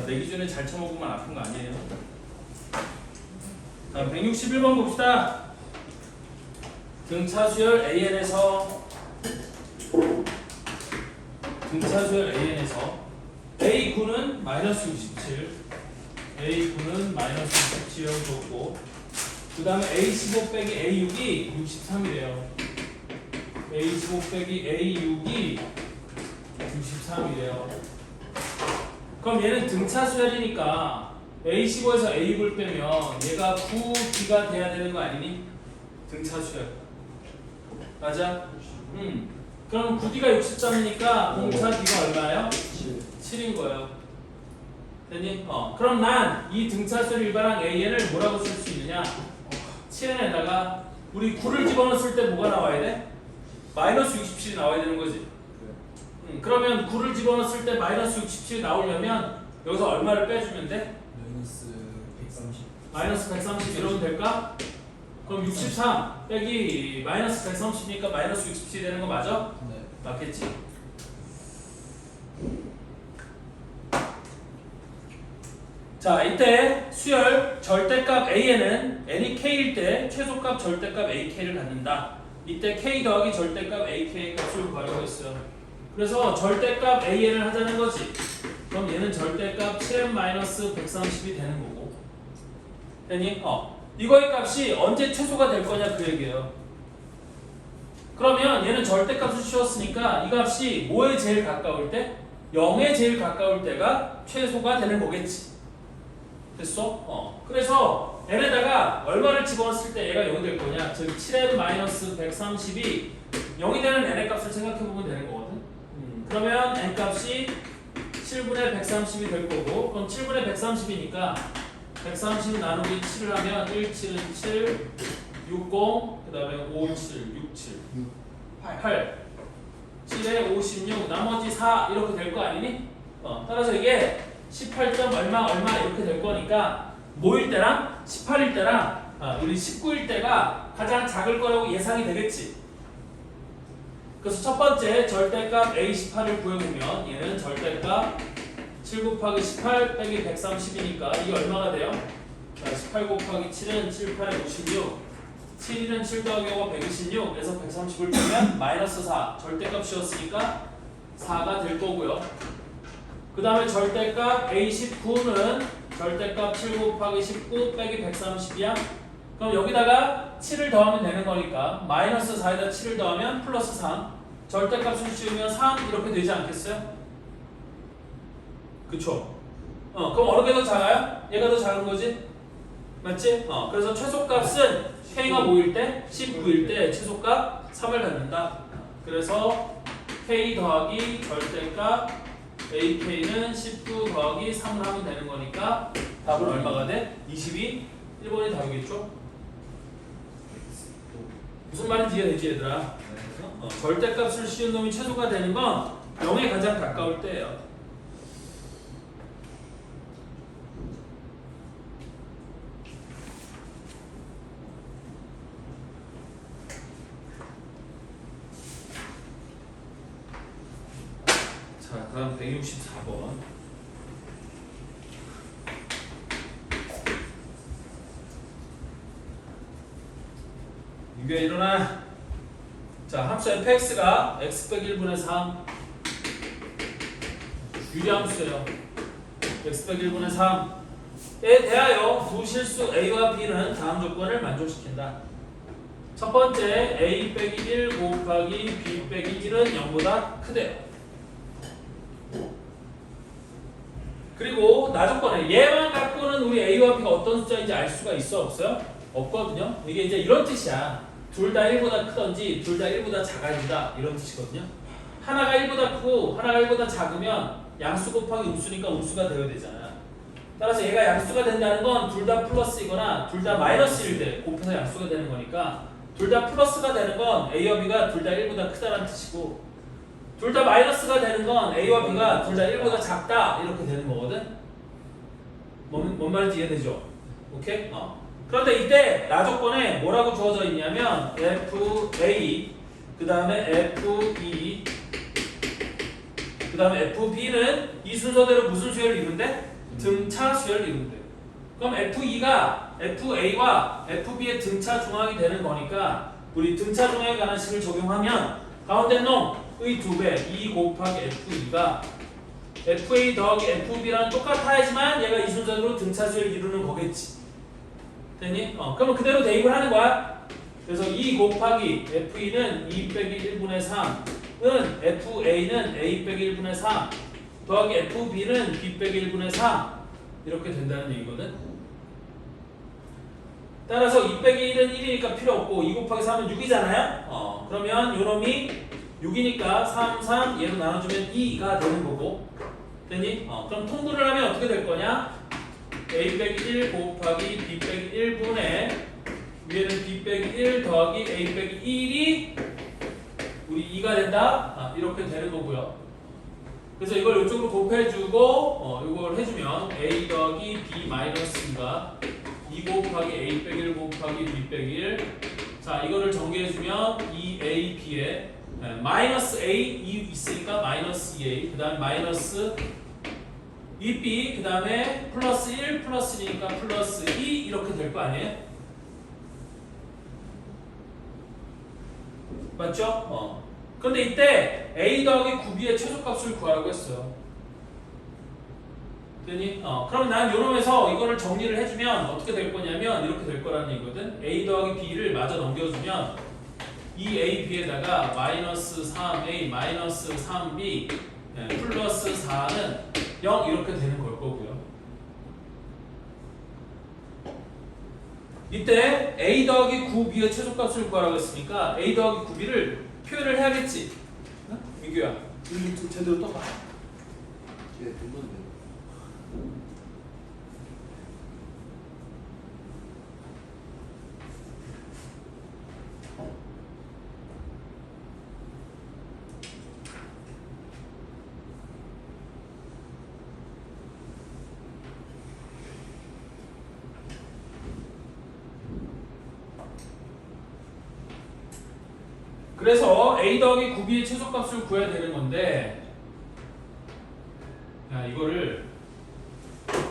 내 기준에 잘 쳐먹으면 아픈 거 아니에요. 자, 161번 봅시다. 등차 수열 AN에서 A9는 마이너스 67, A9는 마이너스 67이라고 줬고, 그 다음에 A15 빼기 A6이 63이래요. A15 빼기 A6이 63이래요. 그럼 얘는 등차 수열이니까 A15에서 A6을 빼면 얘가 9D가 돼야 되는 거 아니니? 등차 수열. 맞아? 그럼 9D가 63이니까 공차 D가 얼마예요? 7인 거예요. 됐니? 그럼 난 이 등차 수열 일반항 AN을 뭐라고 쓸 수 있느냐? 7n에다가 우리 9를 집어넣었을 때 뭐가 나와야 돼? 마이너스 67이 나와야 되는 거지. 그러면 9를 집어넣었을 때 마이너스 67이 나오려면 여기서 얼마를 빼주면 돼? 마이너스 130 이러면 될까? 그럼 63 빼기 마이너스 130이니까 마이너스 67이 되는 거 맞아? 네. 맞겠지? 자, 이때 수열 절대값 AN은 n이 k일 때 최소값 절대값 AK를 갖는다. 이때 k 더하기 절대값 AK의 값을 구하려고 했어요. 그래서 절대값 AN을 하자는 거지. 그럼 얘는 절대값 7n-130이 되는 거고. 됐니? 이거의 값이 언제 최소가 될 거냐 그 얘기예요. 그러면 얘는 절대값을 씌웠으니까 이 값이 뭐에 제일 가까울 때? 0에 제일 가까울 때가 최소가 되는 거겠지. 됐어? 그래서 n에다가 얼마를 집어넣었을 때 얘가 0이 될 거냐? 즉 7n-130이 0이 되는 n의 값을 생각해보면 되는 거거든. 그러면 n 값이 7분의 130이 될 거고, 그럼 7분의 130이니까 130 나누기 7을 하면 1, 7은 7, 60, 그 다음에 5, 7, 6, 7, 8, 7에 56, 나머지 4 이렇게 될 거 아니니? 따라서 이게 18점 얼마 이렇게 될 거니까 뭐일 때랑 18일 때랑 우리 19일 때가 가장 작을 거라고 예상이 되겠지. 그래서 첫 번째 절대값 A18을 구해보면 얘는 절대값 7 곱하기 18 빼기 130이니까 이게 얼마가 돼요? 자, 18 곱하기 7은 7, 8에 56, 7, 1은 7 더하기 5가 126, 그래서 130을 빼면 마이너스 4 절대값이었으니까 4가 될 거고요. 그 다음에 절대값 A19는 절대값 7 곱하기 19 빼기 130이야. 그럼 여기다가 7을 더하면 되는 거니까 마이너스 4에다 7을 더하면 플러스 3, 절대값을 씌우면 3 이렇게 되지 않겠어요? 그쵸? 그럼 어느 게 더 작아요? 얘가 더 작은 거지? 맞지? 그래서 최소값은 K가 뭐일 때? 19일 때 최소값 3을 갖는다. 그래서 K 더하기 절대값 AK는 19 더하기 3을 하면 되는 거니까 답은 얼마가 돼? 22? 1번이 답이겠죠? 무슨 말인지 이해되지 얘들아? 절대값을 씌운 놈이 최소가 되는 건 0에 가장 가까울 때예요. 자, 그다음 164번. 이게 일어나. 자, 함수 fx가 x 빼기 1분의 3 유리함수예요. x 빼기 1분의 3에 대하여 두 실수 a와 b는 다음 조건을 만족시킨다. 첫 번째, a 빼기 1 곱하기 b 빼기 1은 0보다 크대요. 그리고 나조건에 얘만 갖고는 우리 a와 b가 어떤 숫자인지 알 수가 있어 없어요? 없거든요. 이게 이제 이런 뜻이야. 둘 다 1보다 크던지 둘 다 1보다 작아진다 이런 뜻이거든요. 하나가 1보다 크고 하나가 1보다 작으면 양수 곱하기 음수니까 음수가 되어야 되잖아. 따라서 얘가 양수가 된다는 건 둘 다 플러스이거나 둘 다 마이너스일 때 곱해서 양수가 되는 거니까 둘 다 플러스가 되는 건 a와 b가 둘 다 1보다 크다는 뜻이고 둘 다 마이너스가 되는 건 a와 b가 둘 다 1보다 작다 이렇게 되는 거거든. 뭔 말인지 이해되죠? 오케이? 그런데 이때 나조건에 뭐라고 주어져 있냐면 FA 그 다음에 FE 그 다음에 FB는 이 순서대로 무슨 수열을 이룬대? 등차 수열을 이룬대. 그럼 F2가 FA와 FB의 등차 중항이 되는 거니까 우리 등차 중항에 관한 식을 적용하면 가운데 놈의 2배 2 곱하기 F2가 FA 더하기 FB랑 똑같아야지만 얘가 이 순서대로 등차 수열을 이루는 거겠지. 됐니? 그러면 그대로 대입을 하는 거야. 그래서 2 곱하기 FE는 2 빼기 1분의 3은 FA는 A 빼기 1분의 3 더하기 FB는 B 빼기 1분의 3 이렇게 된다는 얘기거든. 따라서 2 빼기 1은 1이니까 필요 없고 2 곱하기 3은 6이잖아요. 그러면 요놈이 6이니까 3, 3 얘로 나눠주면 2가 되는 거고. 됐니? 그럼 통분을 하면 어떻게 될 거냐? A 빼기 1 곱하기 B 빼기 1분의 위에는 B 빼기 1 더하기 A 빼기 1이 우리 2가 된다? 이렇게 되는 거고요. 그래서 이걸 이쪽으로 곱해주고 이걸 해주면 A 더하기 B 마이너스 2가 2 곱하기 A 빼기 1 곱하기 B 빼기 1 자 이거를 정리해주면 2A, B에 마이너스 A 2 있으니까 마이너스 2A 그 다음에 마이너스 2B 그 다음에 플러스 1 플러스 1이니까 플러스 2 이렇게 될 거 아니에요? 맞죠? 그런데 이때 A 더하기 9B의 최소값을 구하라고 했어요. 되니? 그럼 난 요놈에서 이거를 정리를 해주면 어떻게 될 거냐면 이렇게 될 거라는 얘기거든. A 더하기 B를 마저 넘겨주면 2AB에다가 마이너스 3A 마이너스 3B 플러스 4는 0 이렇게 되는 걸 거고요. 이때 A 더하기 9B의 최소값을 구하라고 했으니까 A 더하기 9B를 표현을 해야겠지. 응? 민규야, 이거 좀 제대로 떠봐. 예, 된 건데. 그래서 A 더하기 9B의 최소값을 구해야 되는 건데 이거를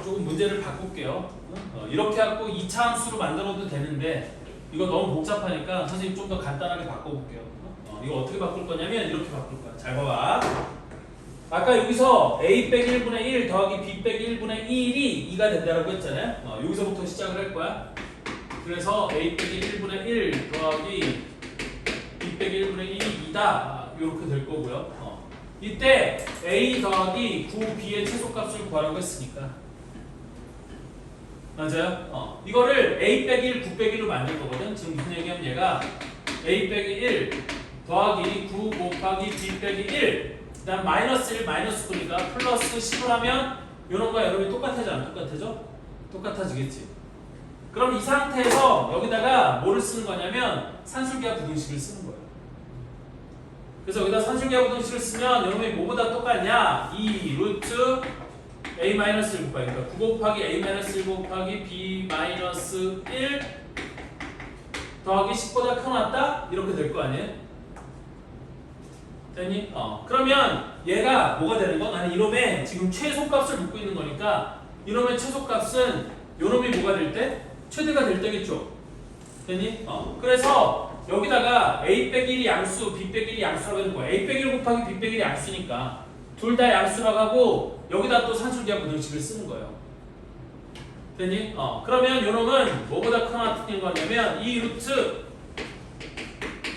조금 문제를 바꿀게요. 이렇게 하고 2차 함수로 만들어도 되는데 이거 너무 복잡하니까 선생님 좀 더 간단하게 바꿔볼게요. 이거 어떻게 바꿀 거냐면 이렇게 바꿀 거야. 잘 봐봐. 아까 여기서 A 빼기 1분의 1 더하기 B 빼기 1분의 1이 2가 된다고 했잖아요. 여기서부터 시작을 할 거야. 그래서 A 빼기 1분의 1 더하기 B 빼기 1분의 1이 2다. 이렇게 될 거고요. 이때 A 더하기 9B의 최소값을 구하라고 했으니까 맞아요? 이거를 A 빼기 1, 9 빼기 1로 만들 거거든. 지금 무슨 얘기하면 얘가 A 빼기 1 더하기 9 곱하기 B 빼기 1 그 다음 마이너스 1 마이너스 9니까 플러스 10을 하면 요런거와 요런이 똑같아져? 똑같아져? 똑같아지겠지. 그럼 이 상태에서 여기다가 뭐를 쓰는 거냐면 산술기하 부등식을 쓰는 거예요. 그래서 여기다 산술기하 부등식을 쓰면 요놈이 뭐보다 똑같냐? 2 루트 A-1 곱하기 그러니까 9 곱하기 A-1 곱하기 B-1 더하기 10보다 커놨다? 이렇게 될 거 아니에요? 됐니? 그러면 얘가 뭐가 되는 거? 나는 이놈의 지금 최소값을 묻고 있는 거니까 이놈의 최소값은 요놈이 뭐가 될 때? 최대가 될 때겠죠? 됐니? 그래서 여기다가 A 빼기 1이 양수, B 빼기 1이 양수라고 하는 거야. A 빼기 1 곱하기 B 빼기 1이 양수니까 둘 다 양수라고 하고 여기다 또 산술기하 부등식을 쓰는 거예요. 됐니? 그러면 요놈은 뭐보다 크나 틀린 거냐면 2 루트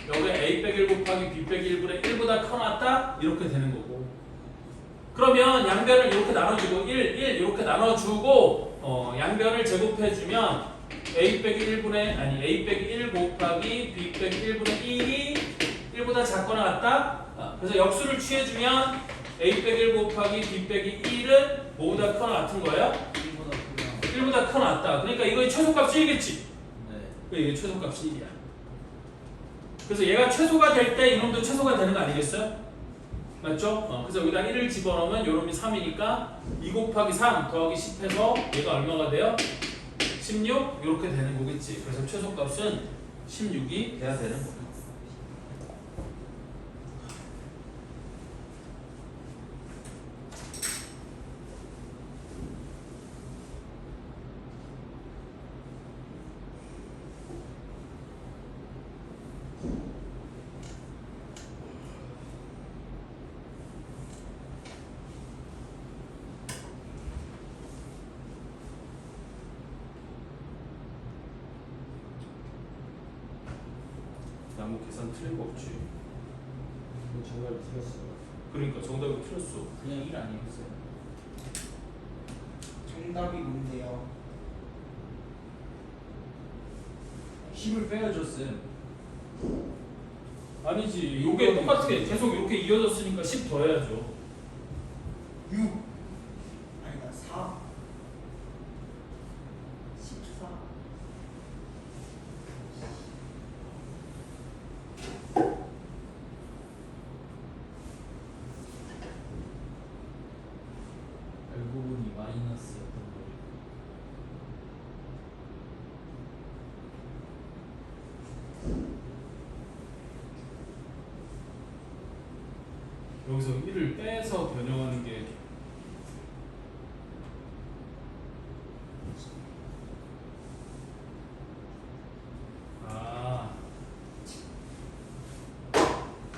여기에 A 빼기 1 곱하기 B 빼기 1분의 1보다 커놨다? 이렇게 되는 거고 그러면 양변을 이렇게 나눠주고 1, 1 이렇게 나눠주고 양변을 제곱해주면 A 빼기 1 곱하기 B 빼기 1분의 1이 1보다 작거나 같다? 그래서 역수를 취해주면 A 빼기 1 곱하기 B 빼기 1은 뭐보다 커나 같은 거예요? 1보다 커나 같다. 그러니까 이거의 최소값이 1이겠지? 네. 이게 최소값이 1이야. 그래서 얘가 최소가 될 때 이놈도 최소가 되는 거 아니겠어요? 맞죠? 그래서 여기다 1을 집어넣으면 요놈이 3이니까 2 곱하기 3 더하기 10 해서 얘가 얼마가 돼요? 16? 이렇게 되는 거겠지. 그래서 최소값은 16이 돼야 되는 거예요. 아무 계산 틀린 거 없지. 정답이 틀렸어. 그러니까 정답이 틀렸어. 그냥 1 아니었어요? 정답이 뭔데요? 10을 빼야줬음. 아니지. 요게 똑같게 계속 이렇게 이어졌으니까 10 더해야죠. 6 아니다 4 14 알고 보니 마이너스였던 거예요. 여기서 1을 빼서 변형하는 게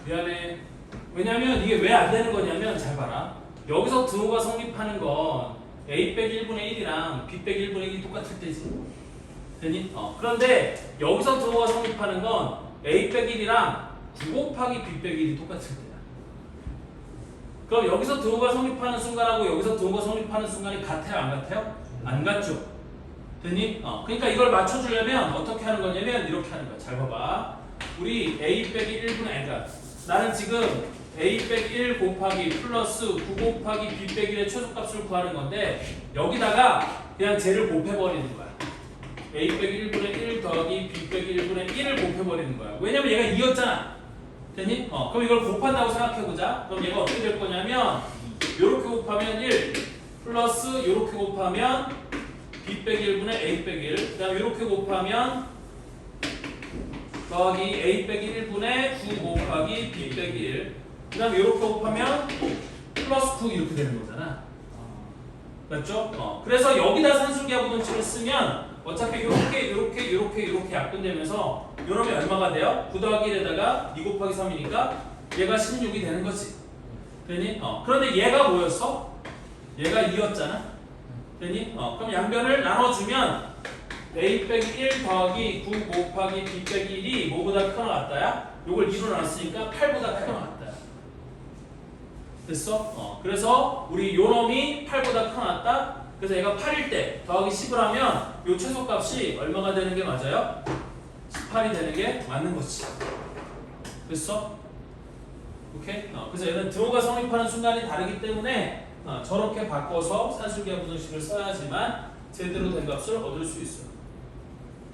미안해. 왜냐면 이게 왜 안 되는 거냐면 잘 봐라. 여기서 등호가 성립하는 건 a 빼기 1분의 1이랑 b 빼기 1분의 1이 똑같을 때지. 되니? 그런데 여기서 등호가 성립하는 건 a 빼기 1이랑 9 곱하기 b 빼기 1이 똑같을 때야. 그럼 여기서 등호가 성립하는 순간하고 여기서 등호가 성립하는 순간이 같아요? 안 같아요? 안 같죠? 되니? 그러니까 이걸 맞춰주려면 어떻게 하는 거냐면 이렇게 하는 거야. 잘 봐봐. 우리 a 빼기 1분의 그러니까 나는 지금 a 빼기 1 곱하기 플러스 9 곱하기 b 빼기 1의 최소값을 구하는 건데 여기다가 그냥 쟤를 곱해버리는 거야. a 빼기 1분의 1 더하기 b 빼기 1분의 1을 곱해버리는 거야. 왜냐면 얘가 2였잖아. 됐니? 그럼 이걸 곱한다고 생각해보자. 그럼 얘가 어떻게 될 거냐면 요렇게 곱하면 1 플러스 요렇게 곱하면 b 빼기 1분의 a 빼기 1 그 다음에 요렇게 곱하면 더하기 a 빼기 1분의 9 곱하기 b 빼기 1 그 다음에 이렇게 곱하면 플러스 9 이렇게 되는 거잖아. 맞죠? 그래서 여기다 산술기하 부등식을 쓰면 어차피 이렇게 약분되면서 요놈이 얼마가 돼요? 9 더하기 1에다가 2 곱하기 3이니까 얘가 16이 되는 거지. 되니? 그런데 얘가 뭐였어? 얘가 2였잖아. 되니? 그럼 양변을 나눠주면 a 빼기 1 더하기 9 곱하기 b 빼기 1이 뭐보다 크거나 같다야? 요걸 2로 나눴으니까 8보다 크거나 같다야. 됐어? 그래서 우리 요놈이 8보다 크거나 같다? 그래서 얘가 8일 때 더하기 10을 하면 요 최소값이 얼마가 되는 게 맞아요? 18이 되는 게 맞는 거지. 됐어? 오케이? 그래서 얘는 등호가 성립하는 순간이 다르기 때문에 저렇게 바꿔서 산술기하 부등식을 써야지만 제대로 된 값을 얻을 수 있어요.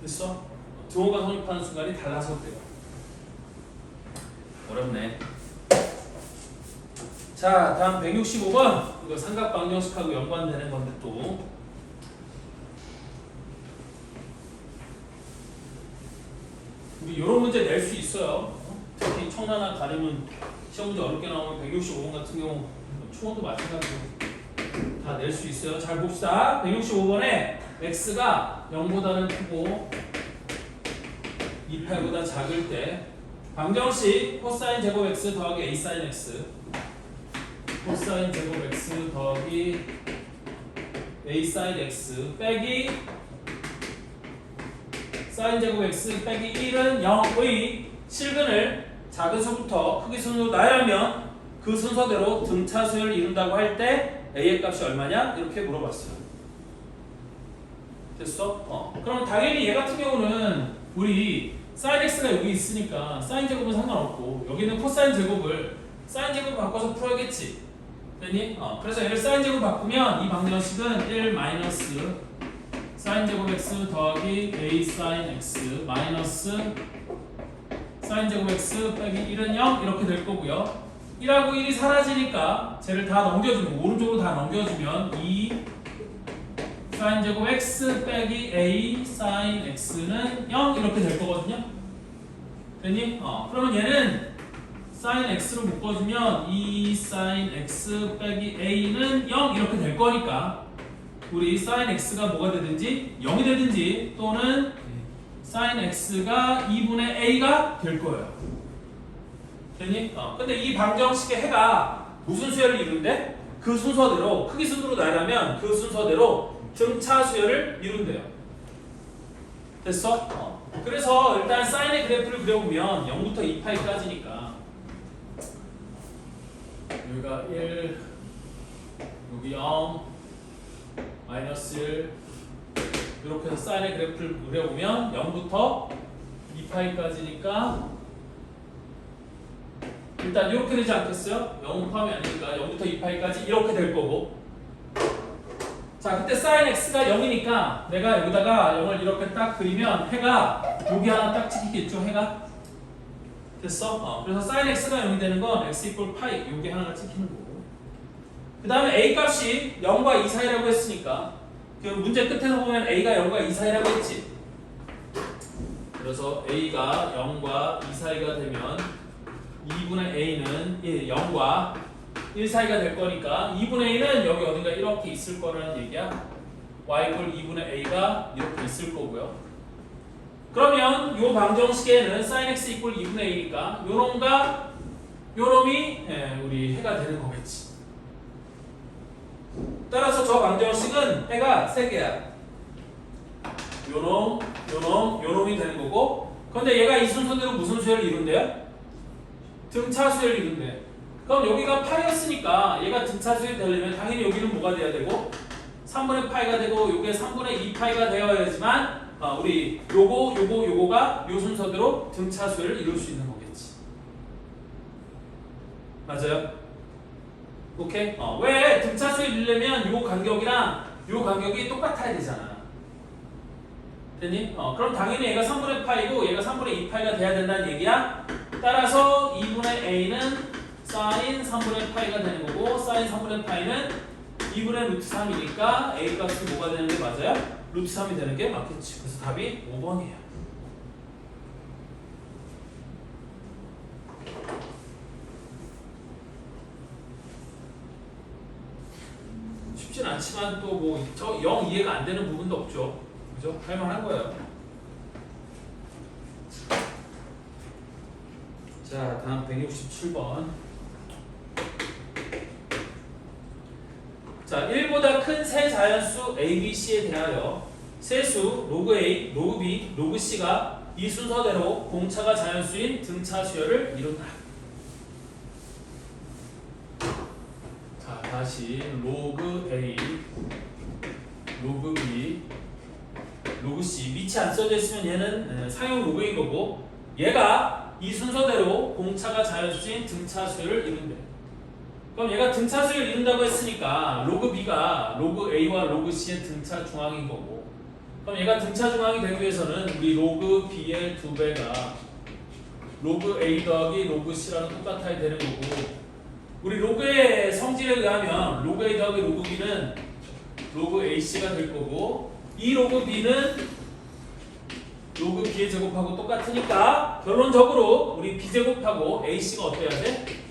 됐어? 등호가 성립하는 순간이 달라서 그래요. 어렵네. 자, 다음 165번. 이거 삼각방정식하고 연관되는 건데 또. 우리 이런 문제 낼 수 있어요. 특히 청라나 가림은 시험 문제 어렵게 나오면 165번 같은 경우 초원도 마찬가지로 다 낼 수 있어요. 잘 봅시다. 165번에 x가 0보다는 크고 28보다 작을 때 방정식 코사인 제곱 x 더하기 a 사인 x 코사인 제곱 x 더하기 a 사인 x 빼기 사인 제곱 x 빼기 1은 0의 실근을 작은 수부터 크기 순으로 나열하면 그 순서대로 등차 수열을 이룬다고 할 때 a의 값이 얼마냐? 이렇게 물어봤어요. 됐어? 그럼 당연히 얘 같은 경우는 우리 사인 x가 여기 있으니까 사인 제곱은 상관없고 여기는 코사인 제곱을 사인 제곱 바꿔서 풀어야겠지. 됐니? 그래서 얘를 사인 제곱 바꾸면 이 방정식은 1 마이너스 사인 제곱 x 더하기 a 사인 x 마이너스 사인 제곱 x 빼기 1은 0 이렇게 될 거고요. 1하고 1이 사라지니까 쟤를 다 넘겨주면 오른쪽으로 다 넘겨주면 2 사인 제곱 x 빼기 a 사인 x는 0 이렇게 될 거거든요. 됐니? 그러면 얘는 사인 x로 묶어주면 2 사인 x 빼기 a는 0 이렇게 될 거니까 우리 사인 x가 뭐가 되든지 0이 되든지 또는 사인 x가 2분의 a가 될 거예요. 됐니? 근데 이 방정식의 해가 무슨 수열을 이룬대? 그 순서대로 크기 순으로 나열하면 그 순서대로 등차 수열을 이룬대요. 됐어? 그래서 일단 사인의 그래프를 그려보면 0부터 2파이까지니까 여기가 1, 여기 0, 마이너스 1 이렇게 해서 사인의 그래프를 그려보면 0부터 2파이까지니까 일단 이렇게 되지 않겠어요? 0 포함이 아니니까 0부터 2파이까지 이렇게 될 거고 자 그때 sin x가 0이니까 내가 여기다가 0을 이렇게 딱 그리면 해가 여기 하나 딱 찍히겠죠 해가 됐어? 그래서 sin x가 0이 되는 건 x 이퀄 파이 여기 하나가 찍히는 거고 그 다음에 a 값이 0과 2 사이라고 했으니까 그 문제 끝에서 보면 a가 0과 2 사이라고 했지 그래서 a가 0과 2 사이가 되면 2분의 a는 0과 1 사이가 될 거니까 2분의 a는 여기 어딘가 이렇게 있을 거라는 얘기야 y 이퀄 2분의 a가 이렇게 있을 거고요 그러면 요 방정식에는 sin x 이퀄 2분의 a니까 요놈과 요놈이 우리 해가 되는 거겠지 따라서 저 방정식은 해가 3개야 요놈, 요놈, 요놈이 되는 거고 근데 얘가 이 순서대로 무슨 수열을 이룬대요? 등차수열을 이룬대 그럼 여기가 파이였으니까 얘가 등차수열이 되려면 당연히 여기는 뭐가 돼야 되고 3분의 파이가 되고 요게 3분의 2 파이가 되어야지만 우리 요거가 요 순서대로 등차수열을 이룰 수 있는 거겠지 맞아요? 오케이? 왜 등차수열 이루려면 요 간격이랑 요 간격이 똑같아야 되잖아 됐니? 그럼 당연히 얘가 3분의 파이고 얘가 3분의 2 파이가 돼야 된다는 얘기야 따라서 2분의 a는 sin 3분의 파이가 되는 거고 sin 3분의 파이는 2분의 루트 3이니까 a 값이 뭐가 되는 게 맞아요? 루트 3이 되는 게 맞겠지 그래서 답이 5번이에요 쉽진 않지만 또 뭐 저 0 이해가 안 되는 부분도 없죠 그죠? 할만한 거예요 자 다음 167번 자 1보다 큰 세 자연수 a, b, c에 대하여 세수 로그 a, 로그 b, 로그 c가 이 순서대로 공차가 자연수인 등차 수열을 이룬다 자 다시 로그 a, 로그 b, 로그 c 밑이 안 써져 있으면 얘는 사용 로그인 거고 얘가 이 순서대로 공차가 자연수인 등차 수열을 이룬대 그럼 얘가 등차 수열을 이룬다고 했으니까 로그 b가 로그 a와 로그 c의 등차 중앙인 거고 그럼 얘가 등차 중앙이 되기 위해서는 우리 로그 b의 2배가 로그 a 더하기 로그 c랑 똑같아야 되는 거고 우리 로그의 성질에 의하면 로그 a 더하기 로그 b는 로그 ac가 될 거고 이 로그 b는 로그 b의 제곱하고 똑같으니까 결론적으로 우리 b제곱하고 ac가 어때야 돼?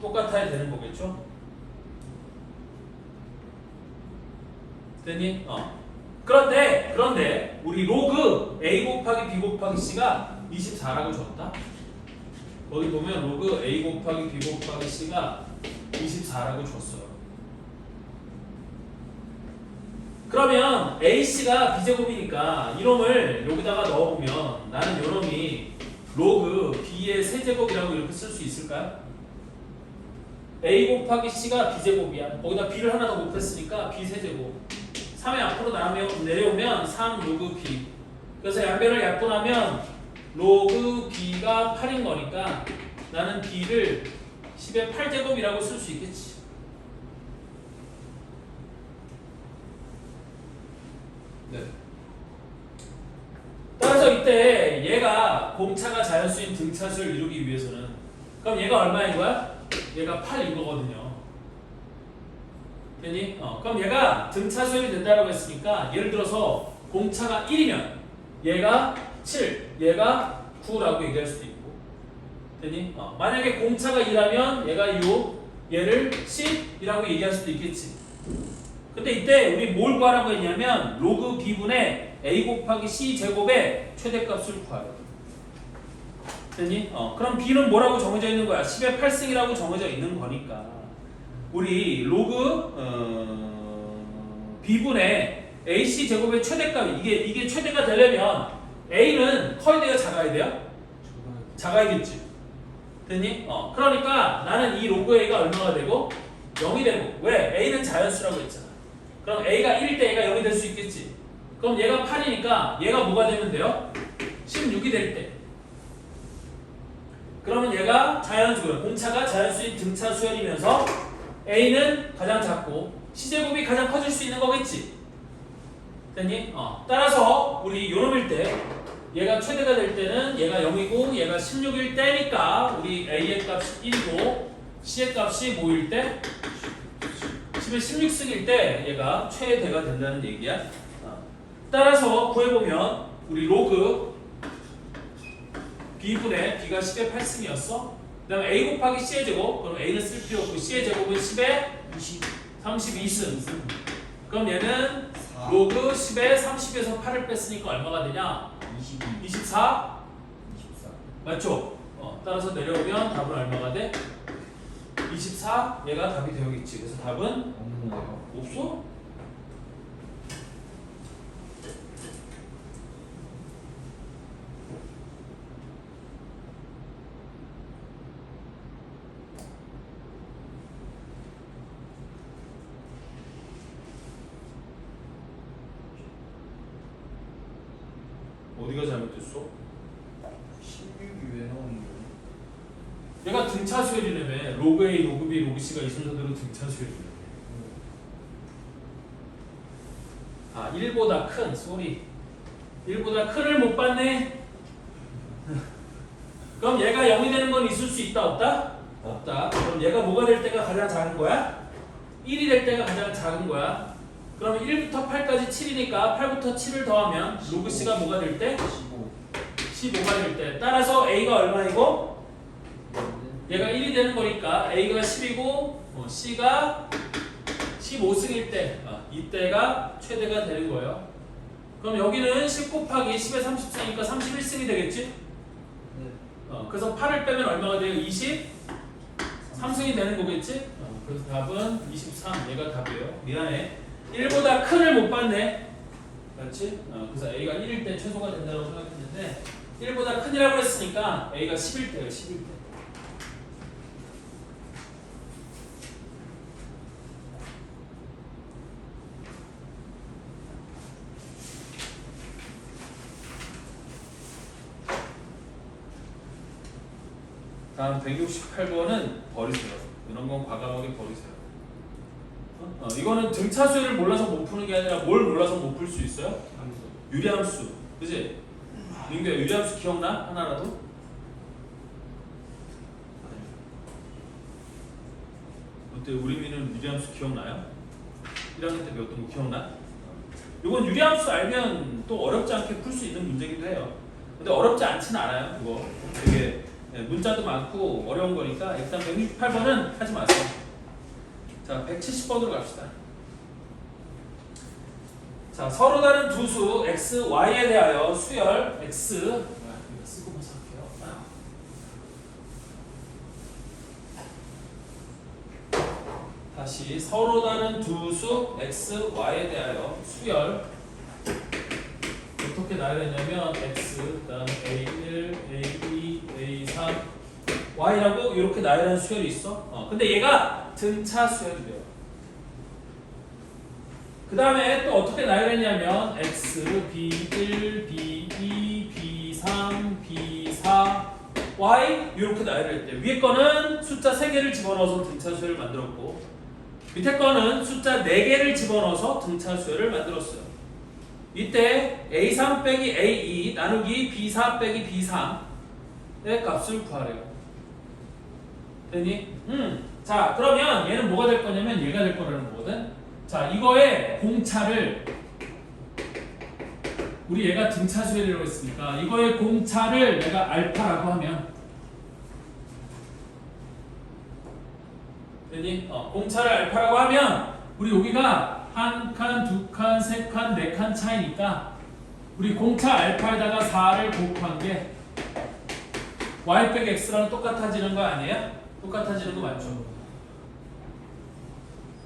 똑같아야 되는 거겠죠? 됐니? 그런데 우리 로그 a 곱하기 b 곱하기 c가 24라고 줬다. 거기 보면 로그 a 곱하기 b 곱하기 c가 24라고 줬어요. 그러면 ac가 b제곱이니까 이놈을 여기다가 넣어보면 나는 이놈이 로그 b의 세제곱이라고 이렇게 쓸 수 있을까요? a 곱하기 c가 b제곱이야. 거기다 b를 하나 더 곱했으니까 b 세제곱. 3의 앞으로 내려오면 3 로그 b. 그래서 양변을 약분하면 로그 b가 8인 거니까 나는 b를 10의 8제곱이라고 쓸 수 있겠지. 네. 따라서 이때 얘가 공차가 자연수인 등차수를 이루기 위해서는 그럼 얘가 얼마인 거야? 얘가 8인 거거든요. 됐니? 그럼 얘가 등차수열이 된다고 했으니까 예를 들어서 공차가 1이면 얘가 7, 얘가 9라고 얘기할 수도 있고 됐니? 만약에 공차가 2라면 얘가 얘를 10이라고 얘기할 수도 있겠지. 근데 이때 우리 뭘 구하라고 했냐면 로그 b분의 a 곱하기 c 제곱의 최대값을 구하래요. 됐니? 그럼 b는 뭐라고 정해져 있는 거야? 10의 8승이라고 정해져 있는 거니까 우리 로그 b분의 AC 제곱의 최대값이 이게 최대가 되려면 A는 커야 돼요, 작아야 돼요? 작아야겠지. 됐니? 그러니까 나는 이 로그 A가 얼마가 되고 0이 되고 왜? A는 자연수라고 했잖아. 그럼 A가 1일 때 A가 0이 될 수 있겠지. 그럼 얘가 8이니까 얘가 뭐가 되면 돼요? 16이 될 때. 그러면 얘가 자연수, 공차가 자연수인 등차 수열이면서 A는 가장 작고 C제곱이 가장 커질 수 있는 거겠지. 됐니? 따라서 우리 요놈일 때 얘가 최대가 될 때는 얘가 0이고 얘가 16일 때니까 우리 A의 값이 1이고 C의 값이 뭐일 때? 10에 16승일 때 얘가 최대가 된다는 얘기야. 따라서 구해보면 우리 로그 B분의 B가 10의 8승이었어. 그 다음에 A 곱하기 C의 제곱. 그럼 A는 쓸 필요 없고 C의 제곱은 10의 32승. 그럼 얘는 로그 10에 30에서 8을 뺐으니까 얼마가 되냐? 24? 24. 맞죠? 따라서 내려오면 답은 얼마가 돼? 24? 얘가 답이 되어있지. 그래서 답은 없네요. 없어? 어디가 잘못됐어? 16이 왜 나오는 거야? 얘가 등차 수열이라며. 로그 A, 로그 B, 로그 C가 이 순서대로 등차 수열이라며. 1보다 큰, 쏘리. 1보다 큰을 못 봤네. 그럼 얘가 0이 되는 건 있을 수 있다, 없다? 없다. 그럼 얘가 뭐가 될 때가 가장 작은 거야? 1이 될 때가 가장 작은 거야. 그러면 1부터 8까지 7이니까 8부터 7을 더하면 로그 C가 뭐가 될 때? 15가 될 때. 따라서 A가 얼마이고? 얘가 1이 되는 거니까 A가 10이고 C가 15승일 때 이때가 최대가 되는 거예요. 그럼 여기는 10 곱하기 10에 30승이니까 31승이 되겠지? 그래서 8을 빼면 얼마가 돼요? 23승이 되는 거겠지? 그래서 답은 23. 얘가 답이에요. 미안해. 1보다 큰을 못 봤네. 그렇지? 그래서 A가 1일 때 최소가 된다고 생각했는데 1보다 큰이라고 했으니까 A가 10일 때예요. 10일 때. 다음 168번은 버리세요. 이런 건 과감하게 버리세요. 이거는 등차 수열을 몰라서 못 푸는 게 아니라 뭘 몰라서 못 풀 수 있어요? 유리함수. 그지? 민규야, 유리함수 기억나? 하나라도? 어때? 우리 민은 유리함수 기억나요? 1학년 때 배웠던 거 기억나? 이건 유리함수 알면 또 어렵지 않게 풀 수 있는 문제기도 해요. 근데 어렵지 않지는 않아요. 그거 되게 문자도 많고 어려운 거니까 일단 168번은 하지 마세요. 자, 170번으로 갑시다. 자, 서로 다른 두 수 x, y에 대하여 수열 x 이거 쓰고 나서 할게요. 다시 서로 다른 두 수 x, y에 대하여 수열 어떻게 나열했냐면 x, 그 다음에 a1, a2, a3, y라고 이렇게 나열한 수열이 있어. 근데 얘가 등차 수열이 돼요. 그 다음에 또 어떻게 나열했냐면 x, b1, b2, b3, b4, y 이렇게 나열했대요. 위에 거는 숫자 3개를 집어넣어서 등차 수열을 만들었고 밑에 거는 숫자 4개를 집어넣어서 등차 수열을 만들었어요. 이때 a3 빼기 a2 나누기 b4 빼기 b3의 값을 구하래요. 되니? 자, 그러면 얘는 뭐가 될 거냐면 얘가 될 거라는 거거든. 자, 이거의 공차를 우리 얘가 등차 수열이라고 했으니까 이거의 공차를 내가 알파라고 하면 되니? 공차를 알파라고 하면 우리 여기가 한 칸, 두 칸, 세 칸, 네 칸 차이니까 우리 공차 알파에다가 4를 곱한 게 y 빼기 x랑 똑같아지는 거 아니에요? 똑같아지는 거 맞죠?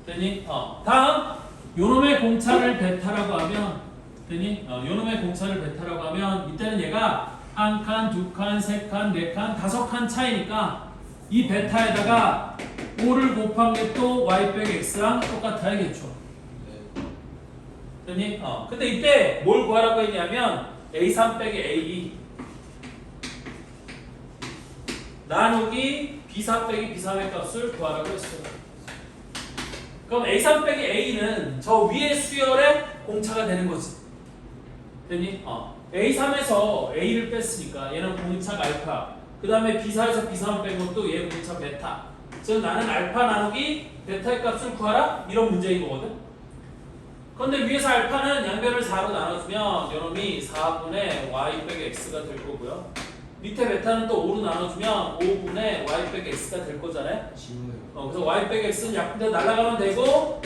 되니? 다음 요놈의 공차를 베타라고 하면 되니? 요놈의 공차를 베타라고 하면 이때는 얘가 한 칸, 두 칸, 세 칸, 네 칸, 다섯 칸 차이니까 이 베타에다가 5를 곱한 게 또 y 빼기 x랑 똑같아야겠죠. 네. 되니? 근데 이때 뭘 구하라고 했냐면 a3 빼기 a2 나누기 b4 빼기 b3의 값을 구하라고 했어요. 그럼 a3 빼기 a는 저 위의 수열의 공차가 되는 거지. 되니? a3에서 a를 뺐으니까 얘는 공차 알파, 그 다음에 b4에서 b3 뺀 것도 얘 공차 베타. 즉 나는 알파 나누기 베타의 값을 구하라, 이런 문제인 거거든. 그런데 위에서 알파는 양변을 4로 나눠주면 요놈이 4분의 y 빼기 x가 될 거고요. 밑에 베타는 또 5로 나눠주면 5분의 y 빼기 x가 될 거잖아요. 지우네요. 그래서 y 빼기 x는 약분돼 날아가면 되고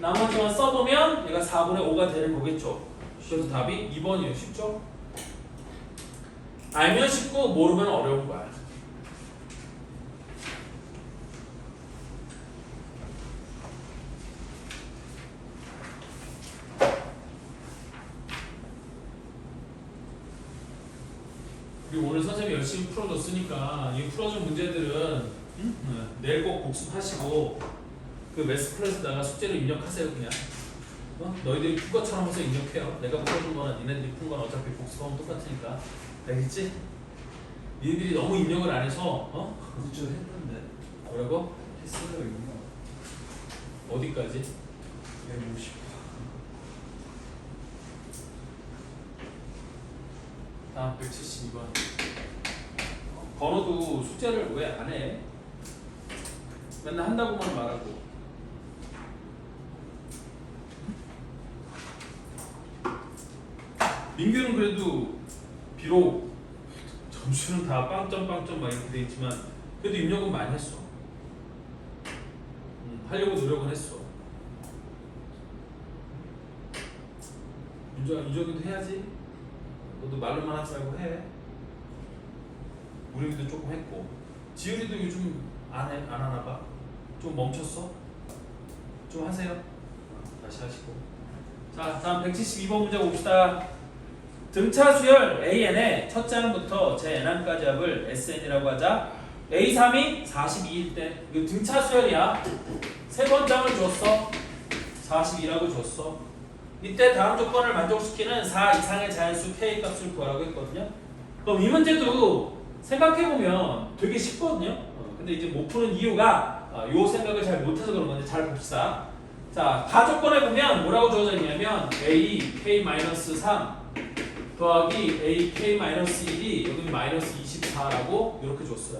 나머지만 써보면 얘가 4분의 5가 되는 거겠죠. 그래서 답이 2번이에요. 쉽죠? 알면 쉽고 모르면 어려운 거야. 그리고 오늘 선생님이 열심히 풀어줬으니까 이 풀어준 문제들은 내일 꼭 복습하시고 그 매스 클래스다가 숙제로 입력하세요. 그냥 너희들이 푼 것처럼 해서 입력해요. 내가 풀어준 거는 니네들이 푼 건 어차피 복습하면 똑같으니까. 알겠지? 니네들이 너무 입력을 안 해서 그저 했는데. 뭐라고? 했어요 이거. 어디까지? 150. 다음 172번. 번호도 숙제를 왜 안 해? 맨날 한다고만 말하고. 민규는 그래도 비록 점수는 다 빵점 막 이렇게 돼 있지만 그래도 입력은 많이 했어. 하려고 노력은 했어. 유정이도 해야지. 너도 말로만 하지 말고 해. 우리도 조금 했고. 지율이도 요즘 안 하나 봐. 좀 멈췄어? 좀 하세요. 다시 하시고. 자, 다음 172번 문제 봅시다. 등차 수열 AN의 첫 장부터 제 N항까지 합을 SN이라고 하자. A3이 42일 때 이거 등차 수열이야. 세 번 장을 줬어. 42라고 줬어. 이때 다음 조건을 만족시키는 4 이상의 자연수 K 값을 구하라고 했거든요. 그럼 이 문제도 생각해보면 되게 쉽거든요. 근데 이제 못 푸는 이유가 요 생각을 잘 못해서 그런 건데 잘 봅시다. 자, 가조건에 보면 뭐라고 주어져 있냐면 AK-3 더하기 AK-1이 여기 마이너스 24라고 이렇게 줬어요.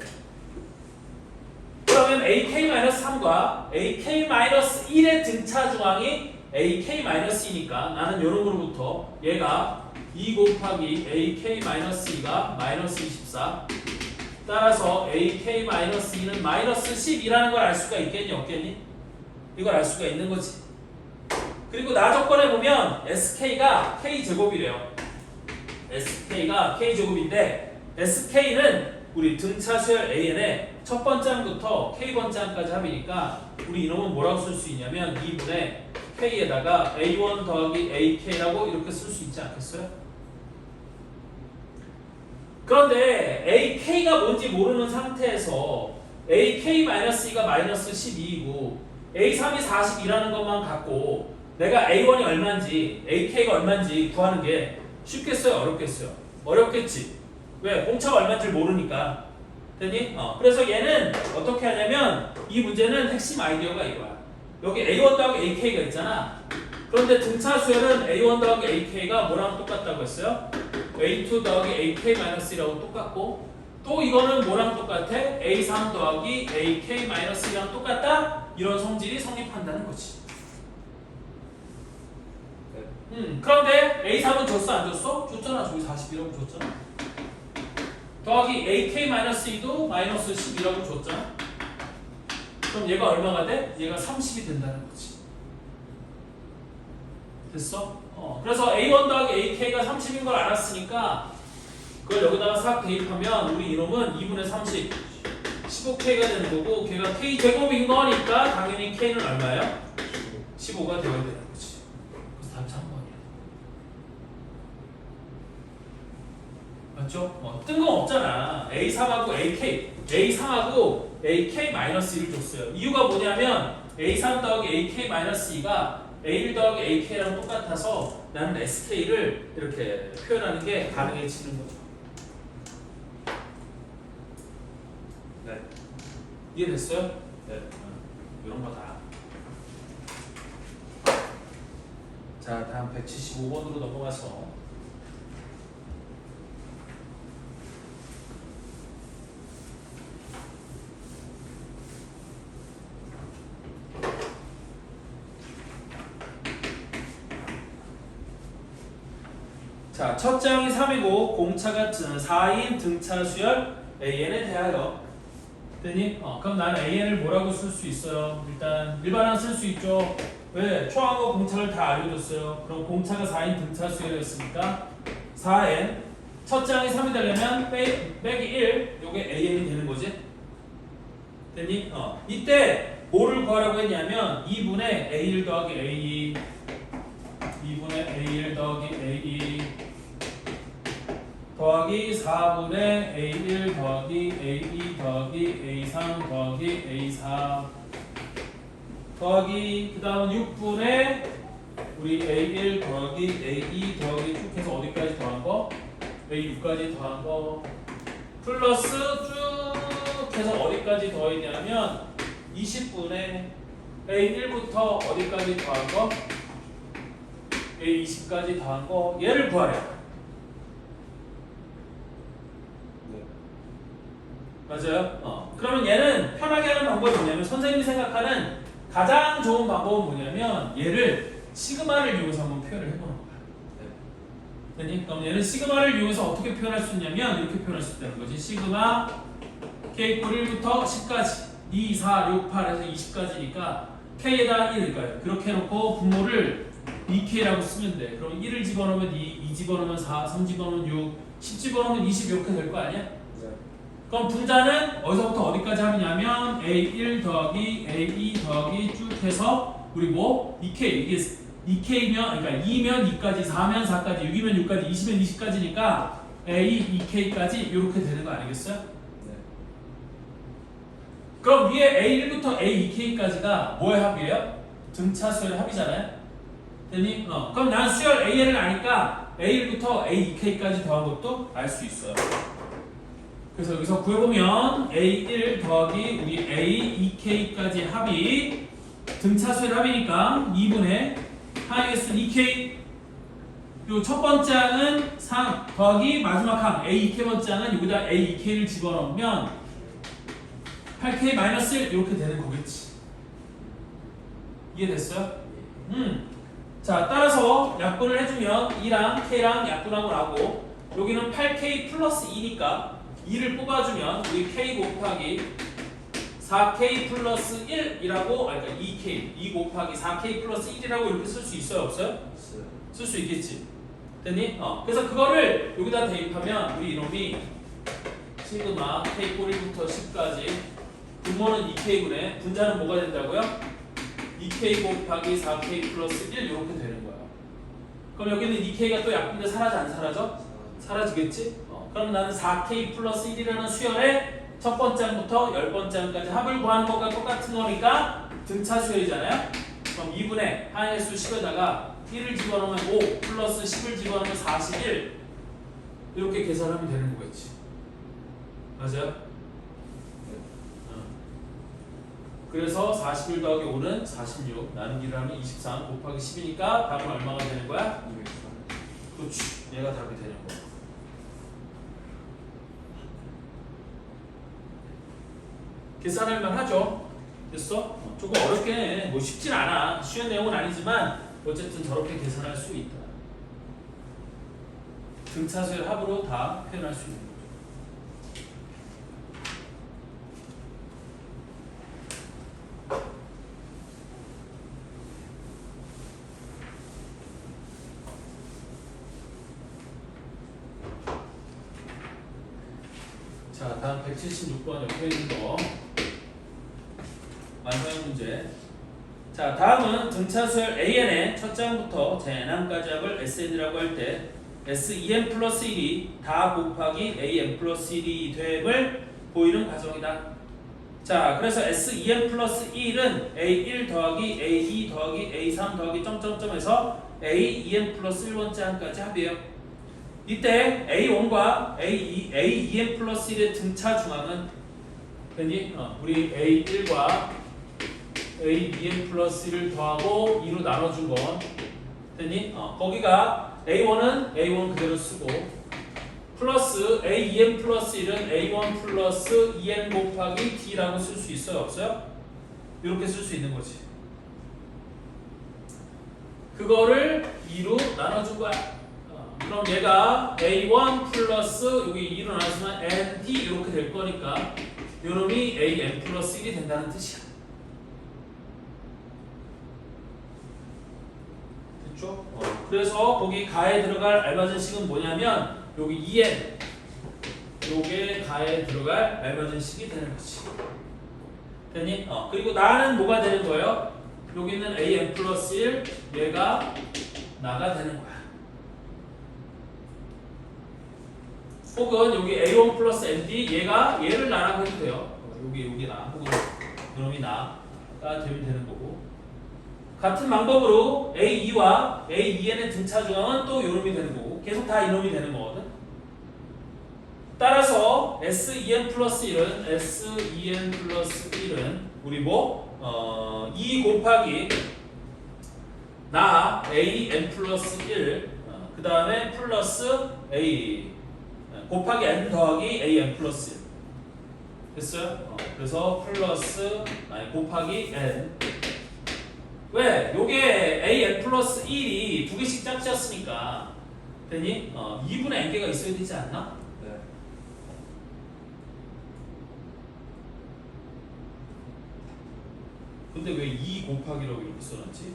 그러면 AK-3과 AK-1의 등차 중앙이 AK-2니까 나는 요놈으로부터 얘가 2 곱하기 AK-2가 마이너스 24 따라서 AK-2는 마이너스 10이라는 걸 알 수가 있겠니 없겠니? 이걸 알 수가 있는 거지. 그리고 나 조건에 보면 SK가 K제곱이래요. SK가 K제곱인데 SK는 우리 등차 수열 AN의 첫 번째 항부터 K번째 항까지 합이니까 우리 이놈은 뭐라고 쓸 수 있냐면 2분의 K에다가 A1 더하기 AK라고 이렇게 쓸 수 있지 않겠어요? 그런데 AK가 뭔지 모르는 상태에서 AK-2가 마이너스 12이고 A3이 42라는 것만 갖고 내가 A1이 얼마인지 AK가 얼마인지 구하는 게 쉽겠어요? 어렵겠어요? 어렵겠지. 왜? 공차가 얼마인지 모르니까. 되니? 그래서 얘는 어떻게 하냐면 이 문제는 핵심 아이디어가 이거야. 여기 A1 더하기 AK가 있잖아. 그런데 등차 수열은 A1 더하기 AK가 뭐랑 똑같다고 했어요? A2 더하기 AK-1이라고 똑같고 또 이거는 뭐랑 똑같아? A3 더하기 AK-1이랑 똑같다? 이런 성질이 성립한다는 거지. 그런데 A3은 줬어 안 줬어? 줬잖아. 저기 40이라고 줬잖아. 더하기 AK-2도 마이너스 10이라고 줬잖아. 그럼 얘가 얼마가 돼? 얘가 30이 된다는 거지. 됐어? 그래서 A1 더하기 AK가 30인 걸 알았으니까 그걸 여기다가 싹 대입하면 우리 이놈은 2분의 30 15K가 되는 거고 걔가 K제곱인 거니까 당연히 K는 얼마예요? 15가 되어야 되는 거지. 맞죠? 뜬금없잖아. A3하고 A3하고 AK-1을 줬어요. 이유가 뭐냐면 A3 더하기 AK-2가 A1 더하기 AK랑 똑같아서 나는 SK를 이렇게 표현하는 게 가능해지는 거죠. 네. 이해됐어요? 네. 이런 거다. 자, 다음 175번으로 넘어가서 자, 첫 장이 3이고 공차 같은 4인 등차 수열 AN에 대하여 됐니? 그럼 나는 AN을 뭐라고 쓸 수 있어요? 일단 일반항 쓸 수 있죠. 왜? 초항과 공차를 다 알려줬어요. 그럼 공차가 4인 등차 수열이었으니까 4n 첫 장이 3이 되려면 빼기 1 요게 AN이 되는 거지. 됐니? 이때 뭐를 구하라고 했냐면 2분의 A1 더하기 A2 2분의 A1 더하기 A2 더하기 4분의 A1 더하기 A2 더하기 A3 더하기 A4 더하기 그 다음 6분의 우리 A1 더하기 A2 더하기 쭉 해서 어디까지 더한 거? A6까지 더한 거 플러스 쭉 해서 어디까지 더했냐면 20분의 A1부터 어디까지 더한 거? A20까지 더한 거 얘를 구하래. 맞아요? 그러면 얘는 편하게 하는 방법이 뭐냐면 선생님이 생각하는 가장 좋은 방법은 뭐냐면 얘를 시그마를 이용해서 한번 표현을 해보는 거야. 됐니? 그럼 얘는 시그마를 이용해서 어떻게 표현할 수 있냐면 이렇게 표현할 수 있다는 거지. 시그마 K 꼴 1부터 10까지 2, 4, 6, 8에서 20까지니까 K에다 1일까요? 그렇게 해놓고 분모를 2K라고 쓰면 돼. 그럼 1을 집어넣으면 2 집어넣으면 4, 3 집어넣으면 6, 10 집어넣으면 20 이렇게 될 거 아니야? 그럼 분자는 어디서부터 어디까지 하느냐면 A1 더하기 A2 더하기 쭉 해서 우리 뭐 2K 이게 2K면 그러니까 2면 2까지 4면 4까지 6이면 6까지 20면 20까지니까 A 2K까지 이렇게 되는 거 아니겠어요? 네. 그럼 위에 A1부터 A2K까지가 뭐의 합이에요? 등차 수열의 합이잖아요. 됐니? 그럼 난 수열 AN을 아니까 A1부터 A2K까지 더한 것도 알 수 있어요. 그래서 여기서 구해보면 A1 더하기 우리 A2K까지 합이 등차수의 합이니까 2분의 하이에스 2K 요 첫 번째 항은 3 더하기 마지막 항 A2K 번째 항은 여기다 A2K를 집어넣으면 8K 마이너스 1 이렇게 되는 거겠지. 이해됐어요? 자, 따라서 약분을 해주면 2랑 K랑 약분하고 나고 여기는 8K 플러스 2니까 2를 뽑아주면 우리 K 곱하기 4K 플러스 1이라고 그러니까 2K 2 곱하기 4K 플러스 1이라고 이렇게 쓸 수 있어요? 없어요? 쓸 수 있겠지. 됐니? 그래서 그거를 여기다 대입하면 우리 이놈이 시그마 K 꼴 1부터 10까지 분모는 2K분의 분자는 뭐가 된다고요? 2K 곱하기 4K 플러스 1 이렇게 되는 거야. 그럼 여기는 2K가 또 약분돼 사라져 안 사라져? 사라지겠지? 그럼 나는 4K 플러스 1이라는 수열의 첫 번째 항부터 10번째 항까지 합을 구하는 것과 똑같은 거니까 등차 수열이잖아요? 그럼 2분의 하이에스 10에다가 1을 집어넣으면 5 플러스 10을 집어넣으면 41 이렇게 계산하면 되는 거겠지. 맞아요? 그래서 41 더하기 5는 46 나누기를 하면 23 곱하기 10이니까 답은 얼마가 되는 거야? 203. 그렇지. 얘가 답이 되는 거야. 계산할 만하죠? 됐어? 조금 어렵긴 해. 뭐 쉽진 않아. 쉬운 내용은 아니지만 어쨌든 저렇게 계산할 수 있다. 등차수열 합으로 다 표현할 수 있는 거죠. 자, 다음 176번 옆에 있는 거 완성형 문제. 자, 다음은 등차수열 AN의 첫 장부터 제n항까지 합을 SN이라고 할 때 SEn 플러스 1이 다 곱하기 AN 플러스 1이 됨을 보이는 과정이다. 자, 그래서 SEn 플러스 1은 A1 더하기 A2 더하기 A3 더하기 점점점에서 AEn 플러스 1번째 항까지 합이에요. 이때 A1과 AEn 플러스 1의 등차 중앙은 됐니? 우리 A1과 AEn 플러스 1을 더하고 2로 나눠준 건 됐니? 거기가 A1은 A1 그대로 쓰고 플러스 AEn 플러스 1은 A1 플러스 EN 곱하기 D라고 쓸 수 있어요? 없어요? 이렇게 쓸 수 있는 거지. 그거를 2로 나눠준 거야. 그럼 얘가 A1 플러스 여기 2로 나눠주면 ND 이렇게 될 거니까 요놈이 AN 플러스 1이 된다는 뜻이야. 됐죠? 그래서 거기 가에 들어갈 알맞은식은 뭐냐면 여기 EN 요게 가에 들어갈 알맞은식이 되는 거지. 됐니? 그리고 나는 뭐가 되는 거예요? 여기는 AN 플러스 1 얘가 나가 되는 거야. 혹은 여기 A1 플러스 ND 얘가 얘를 나라고 해도 돼요. 여기 나 혹은 이놈이 나가 되면 되는 거고 같은 방법으로 A2와 AEN의 등차 중앙은 또 이놈이 되는 거고 계속 다 이놈이 되는 거거든. 따라서 SEn 플러스 1은 우리 뭐 2 곱하기 나 AN 플러스 1 그 다음에 플러스 A 곱하기 n 더하기 AN 플러스 1 됐어요? 그래서 플러스 곱하기 n 왜? 요게 AN 플러스 1이 두 개씩 짝지었으니까 됐니? 2분의 n개가 있어야 되지 않나? 네. 근데 왜 2 곱하기라고 이렇게 써놨지?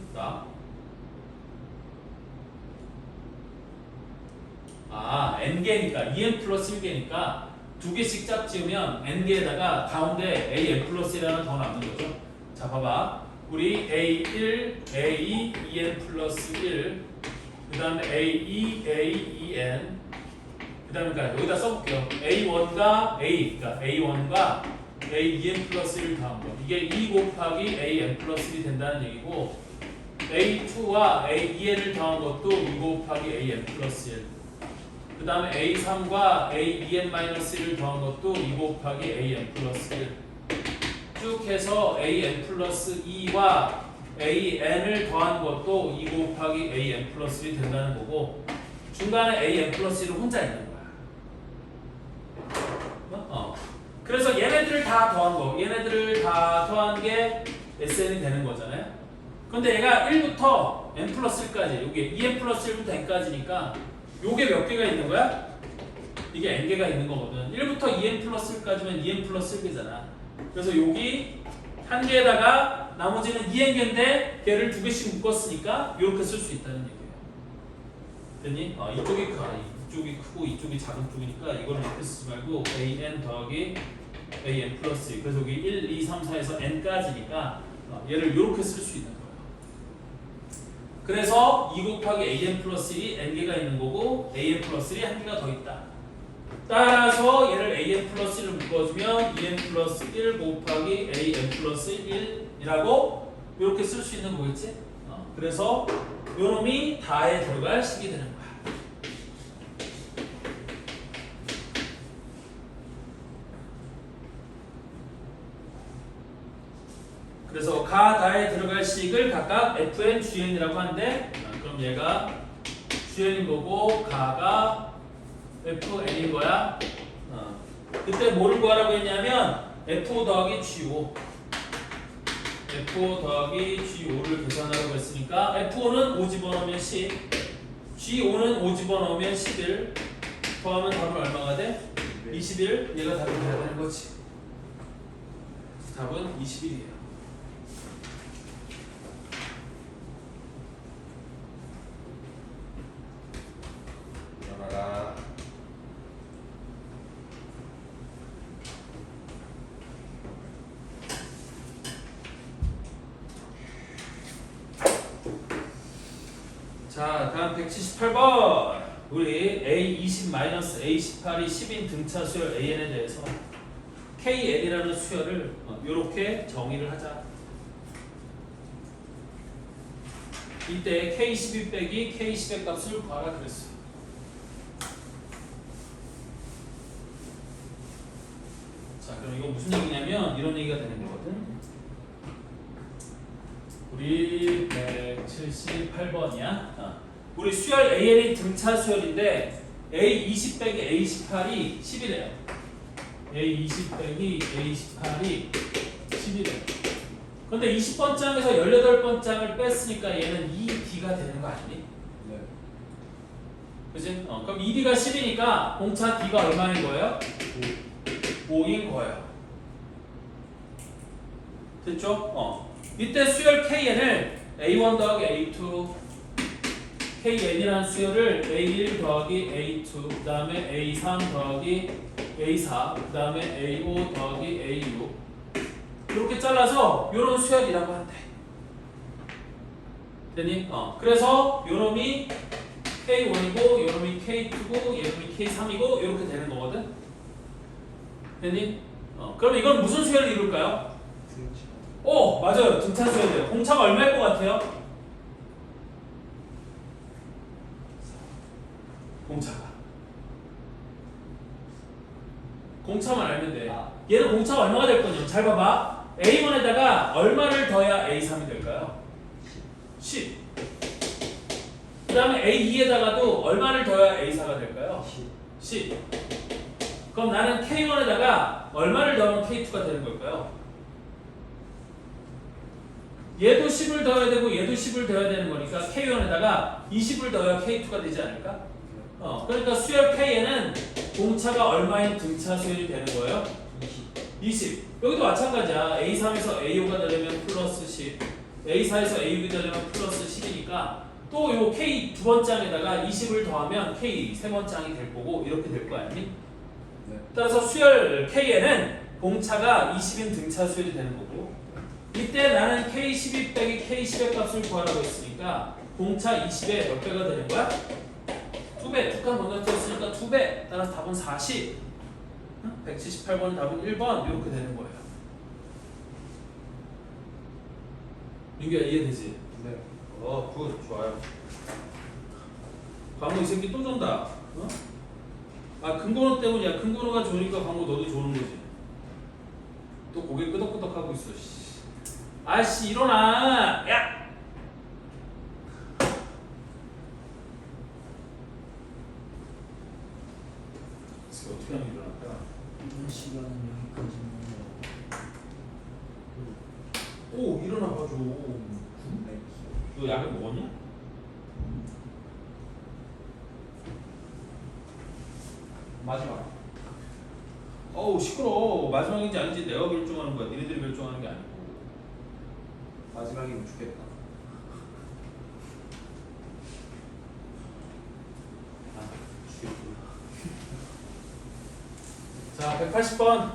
n개니까 2n 플러스 1개니까 두 개씩 짝지으면 n개에다가 가운데 an 플러스 1하나 더 남는 거죠. 자 봐봐 우리 A1, A2, EN 플러스 1 그 다음에 A2, AEN 그 다음에 여기다 써볼게요. A1과 그러니까 A1과 AEN 플러스 1을 더한 거 이게 2 곱하기 AN 플러스 1이 된다는 얘기고 A2와 AEN을 더한 것도 2 곱하기 AN 플러스 1 그 다음에 A3과 AEN-1을 더한 것도 2 곱하기 AN 플러스 1 쭉 해서 AN 플러스 2와 AN을 더한 것도 2 곱하기 AN 플러스 1이 된다는 거고 중간에 AN 플러스 1은 혼자 있는 거야. 그래서 얘네들을 다 더한 거 얘네들을 다 더한 게 SN이 되는 거잖아요. 근데 얘가 1부터 N 플러스 1까지 요게 2N 플러스 1부터 N까지니까 요게 몇 개가 있는 거야? 이게 n개가 있는 거거든. 1부터 2n 플러스 1까지면 2n 플러스 1개잖아. 그래서 여기 한 개에다가 나머지는 2n개인데 걔를 두 개씩 묶었으니까 이렇게 쓸 수 있다는 얘기예요. 됐니? 이쪽이 크고 이쪽이 작은 쪽이니까 이거는 이렇게 쓰지 말고 an 더하기 an 플러스 1 그래서 여기 1, 2, 3, 4에서 n까지니까 얘를 이렇게 쓸 수 있는 거예요. 그래서 2 곱하기 AN 플러스 1이 n개가 있는 거고 AN 플러스 1이 한 개가 더 있다. 따라서 얘를 AN 플러스 1을 묶어주면 2N 플러스 1 곱하기 AN 플러스 1이라고 이렇게 쓸 수 있는 거겠지? 그래서 요놈이 다에 들어갈 식이 되는 거야. 그래서 가, 다에 들어갈 식을 각각 FN, GN이라고 하는데 그럼 얘가 GN인 거고 가가 FN인 거야. 그때 뭐를 구하라고 했냐면 F5 더하기 G5 F5 더하기 G5를 계산하라고 했으니까 F5는 5 집어넣으면 10 G5는 5 집어넣으면 11 더하면 답은 얼마가 돼? 21 얘가 답이 돼야 되는 거지. 답은 21이에요. 자, 다음 178번. 우리 A20-A18이 10인 등차 수열 AN에 대해서 KN이라는 수열을 이렇게 정의를 하자. 이때 K12 빼기 K10의 값을 구하라 그랬어요. 자, 그럼 이거 무슨 얘기냐면 이런 얘기가 되는 거거든. 우리 178번이야. 우리 수열 AN이 등차 수열인데 A20 빼기 A18이 10이래요. A20 빼기 A18이 10이래요. 근데 20번 장에서 18번 장을 뺐으니까 얘는 2D가 되는 거 아니니? 네. 그치? 그럼 2D가 10이니까 공차 D가 얼마인 거예요? 5인 거예요. 됐죠? 이때 수열 KN을 A1 더하기 A2 KN이라는 수열을 A1 더하기 A2 그 다음에 A3 더하기 A4 그 다음에 A5 더하기 A6 이렇게 잘라서 요런 수열이라고 한대. 되니? 그래서 요놈이 K1이고 요놈이 K2고 요놈이 K3이고 이렇게 되는 거거든. 되니? 그럼 이건 무슨 수열을 이룰까요? 오! 맞아요. 등차 수열이에요. 공차가 얼마일 것 같아요? 공차만 알면 돼. 얘는 공차가 얼마가 될 거냐? 잘 봐봐. A1에다가 얼마를 더해야 A3이 될까요? 10. 그 다음에 A2에다가도 얼마를 더해야 A4가 될까요? 10. 그럼 나는 K1에다가 얼마를 더하면 K2가 되는 걸까요? 얘도 10을 더해야 되고 얘도 10을 더해야 되는 거니까 K1에다가 20을 더해야 K2가 되지 않을까? 그러니까 수열 K에는 공차가 얼마인 등차 수열이 되는 거예요? 20. 여기도 마찬가지야. A3에서 A5가 되려면 플러스 10, A4에서 A6이 되려면 플러스 10이니까 또 요 K 두 번장에다가 20을 더하면 K 세 번장이 될 거고 이렇게 될 거 아니니? 네. 따라서 수열 K에는 공차가 20인 등차 수열이 되는 거고 이때 나는 K12 빼기 K10의 값을 구하라고 했으니까 공차 20에 몇 배가 되는 거야? 2배. 두 칸 건너뛰었으니까 2배. 따라서 답은 40. 178번 답은 1번. 이렇게 되는 거예요. 민규야 이해되지? 네. 굿. 좋아요. 광고 이 새끼 또 존다. 근거노 때문이야. 근거노가 좋으니까 광고 너도 좋은 거지. 또 고개 끄덕끄덕 하고 있어. 아씨 일어나. 야. 어떻게 하면 일어날까? 이번 시간은 여기까지만. 오 일어나가지고 너 약을 먹었냐? 마지막. 어우 시끄러워. 마지막인지 아닌지 내가 결정하는 거야. 니네들이 결정하는 게 아니고. 마지막이면 죽겠다. 자 180번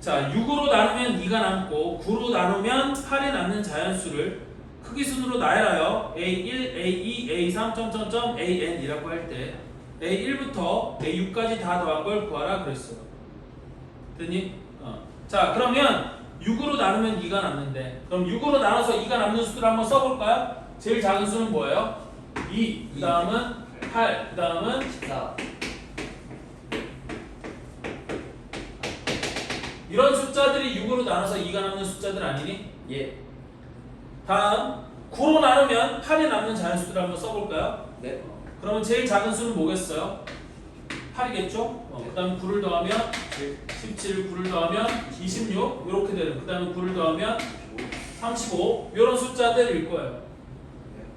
자 6으로 나누면 2가 남고 9로 나누면 8이 남는 자연수를 크기순으로 나열하여 A1, A2, A3, 점점점 AN이라고 할 때 A1부터 A6까지 다 더한 걸 구하라 그랬어요. 됐니? 자 그러면 6으로 나누면 2가 남는데 그럼 6으로 나눠서 2가 남는 수들을 한번 써볼까요? 제일 작은 수는 뭐예요? 2, 그 다음은 8, 그 다음은 14. 이런 숫자들이 6으로 나눠서 2가 남는 숫자들 아니니? 예. 다음 9로 나누면 8이 남는 자연수들 한번 써볼까요? 네. 그러면 제일 작은 수는 뭐겠어요? 8이겠죠? 그 다음 9를 더하면 17, 9를 더하면 26 이렇게 되는 그 다음에 9를 더하면 35 이런 숫자들일 거예요.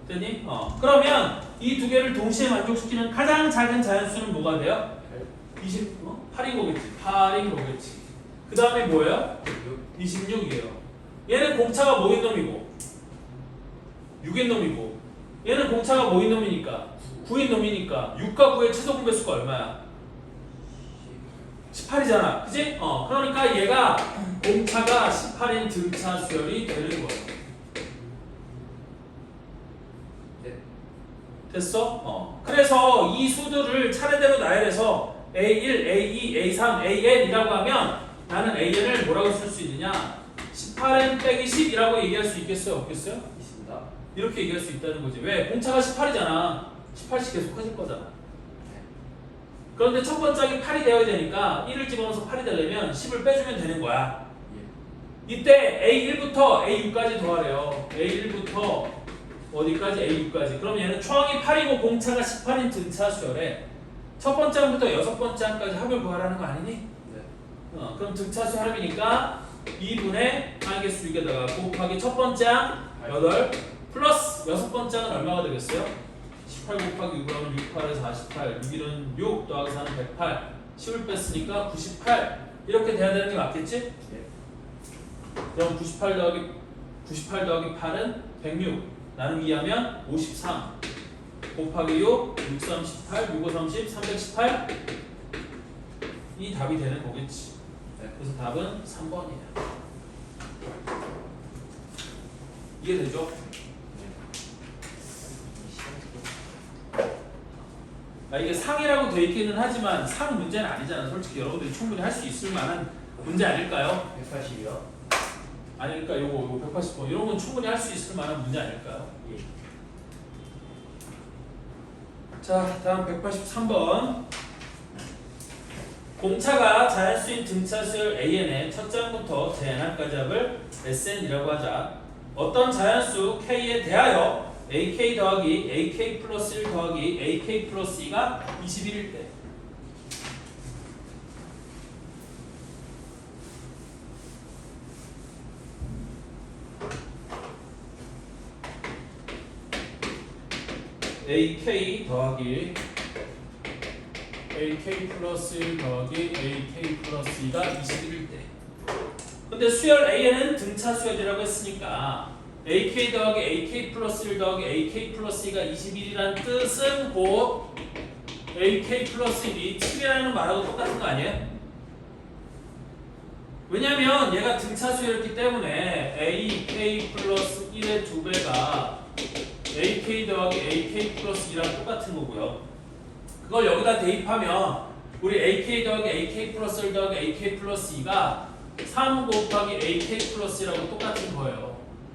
됐니? 그러면 이 두 개를 동시에 만족시키는 가장 작은 자연수는 뭐가 돼요? 8인 거겠지. 8인 거겠지. 그 다음에 뭐예요? 26이에요. 얘는 공차가 뭐인 놈이고 6인 놈이고 얘는 공차가 뭐인 놈이니까 9인 놈이니까 6과 9의 최소 분배수가 얼마야? 18이잖아. 그지? 그러니까 얘가 공차가 18인 등차 수열이 되는 거예요. 됐어? 그래서 이 수들을 차례대로 나열해서 A1, A2, A3, AN이라고 하면 나는 AN을 뭐라고 쓸 수 있느냐? 18N 빼기 10이라고 얘기할 수 있겠어요? 없겠어요? 있습니다. 이렇게 얘기할 수 있다는 거지. 왜? 공차가 18이잖아. 18씩 계속 커질 거잖아. 그런데 첫 번짝이 8이 되어야 되니까 1을 집어넣어서 8이 되려면 10을 빼주면 되는 거야. 이때 A1부터 A6까지 더하래요. A1부터 어디까지? A6까지. 그럼 얘는 초항이 8이고 공차가 18인 등차 수열에 첫 번째 항부터 여섯 번째 항까지 합을 구하라는 거 아니니? 네. 그럼 등차수 합이니까 2분의 항의 수 6에다가 곱하기 첫 번째 항 8 플러스 여섯 번째 항은 얼마가 되겠어요? 18 곱하기 6을 하면 6, 8에 48 6일은 6 더하기 4는 108 10을 뺐으니까 98 이렇게 돼야 되는 게 맞겠지? 그럼 98 더하기 8은 106 나누기 2하면 53 곱하기 6 6, 3, 18 6, 5, 30 318 이 답이 되는 거겠지. 그래서 답은 3번이야. 이해되죠? 이게 상이라고 돼 있기는 하지만 상 문제는 아니잖아. 솔직히 여러분들이 충분히 할 수 있을 만한 문제 아닐까요? 180이요? 아니 그러니까 요거 180번 이런 건 충분히 할 수 있을 만한 문제 아닐까요? 예. 자, 다음 183번. 공차가 자연수인 등차수열 AN의 첫 장부터 제한항까지 합을 SN이라고 하자. 어떤 자연수 K에 대하여 AK 더하기 AK 플러스 1 더하기 AK 플러스 2가 21일 때 AK 더하기 AK 플러스 1 더하기 AK 플러스 2가 21일 때 근데 수열 A는 등차 수열이라고 했으니까 AK 더하기 AK 플러스 1 더하기 AK 플러스 2가 21이란 뜻은 곧 AK 플러스 1이 7이라는 말하고 똑같은 거 아니에요? 왜냐면 얘가 등차 수열이기 때문에 AK 플러스 1의 2배가 AK 더하기 AK 플러스 2랑 똑같은 거고요. 그걸 여기다 대입하면 우리 AK 더하기 AK 플러스 1 더하기 AK 플러스 2가 3 곱하기 AK 플러스 1하고 똑같은 거예요.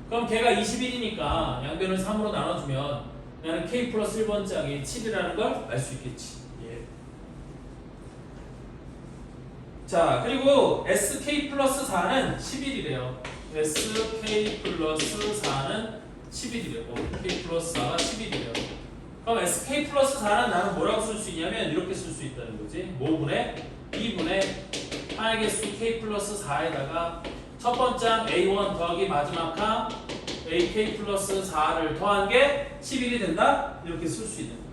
그럼 걔가 21이니까 양변을 3으로 나눠주면 나는 K 플러스 1번째 항이 7이라는 걸 알 수 있겠지. 예. 자, 그리고 SK 플러스 4는 11이래요. SK 플러스 4는 11이래요. K 플러스 4가 11이래요. 그럼 SK 플러스 4는 나는 뭐라고 쓸 수 있냐면 이렇게 쓸 수 있다는 거지. 5분의 2분의 항의 개수 K 플러스 4에다가 첫 번째 항 A1 더하기 마지막 항 AK 플러스 4를 더한 게 11이 된다? 이렇게 쓸 수 있는 거야.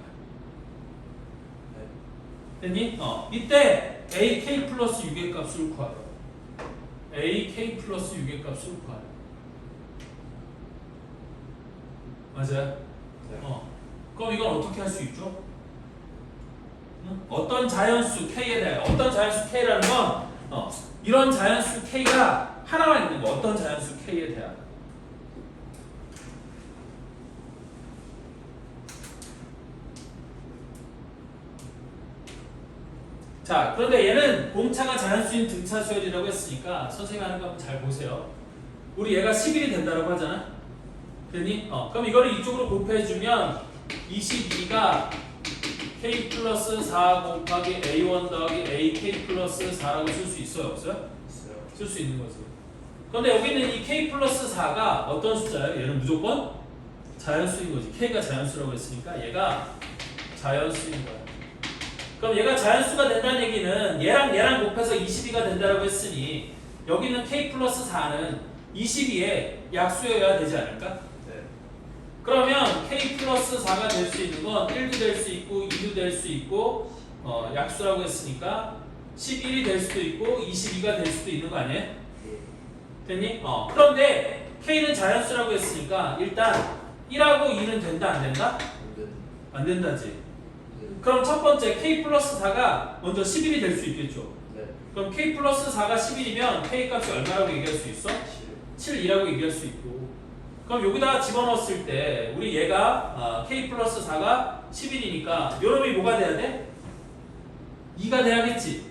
됐니? 이때 AK 플러스 6의 값을 구하래요. AK 플러스 6의 값을 구하래요. 맞아요? 네. 그럼 이건 어떻게 할 수 있죠? 응? 어떤 자연수 K에 대해 어떤 자연수 K라는 건 이런 자연수 K가 하나만 있는 거. 어떤 자연수 K에 대한 자, 그런데 얘는 공차가 자연수인 등차 수열이라고 했으니까 선생님이 하는 거 한번 잘 보세요. 우리 얘가 11이 된다라고 하잖아. 됐니? 그럼 이거를 이쪽으로 곱해주면 22가 K 플러스 4 곱하기 A1 더하기 AK 플러스 4라고 쓸 수 있어요? 없어요? 있어요. 쓸 수 있는 거지. 그런데 여기는 이 K 플러스 4가 어떤 숫자예요? 얘는 무조건 자연수인 거지. K가 자연수라고 했으니까 얘가 자연수인 거야. 그럼 얘가 자연수가 된다는 얘기는 얘랑 곱해서 22가 된다고 했으니 여기는 K 플러스 4는 22의 약수여야 되지 않을까? 네. 그러면 K 플러스 4가 될 수 있는 건 1도 될 수 있고 2도 될 수 있고 약수라고 했으니까 11이 될 수도 있고 22가 될 수도 있는 거 아니에요? 됐니? 그런데 K는 자연수라고 했으니까 일단 1하고 2는 된다 안 된다? 안 된다지. 그럼 첫 번째 K 플러스 4가 먼저 11이 될 수 있겠죠. 네. 그럼 K 플러스 4가 11이면 K 값이 얼마라고 얘기할 수 있어? 7이라고 얘기할 수 있고 그럼 여기다 집어넣었을 때 우리 얘가 k 플러스 4가 11이니까 요놈이 뭐가 돼야 돼? 2가 돼야겠지.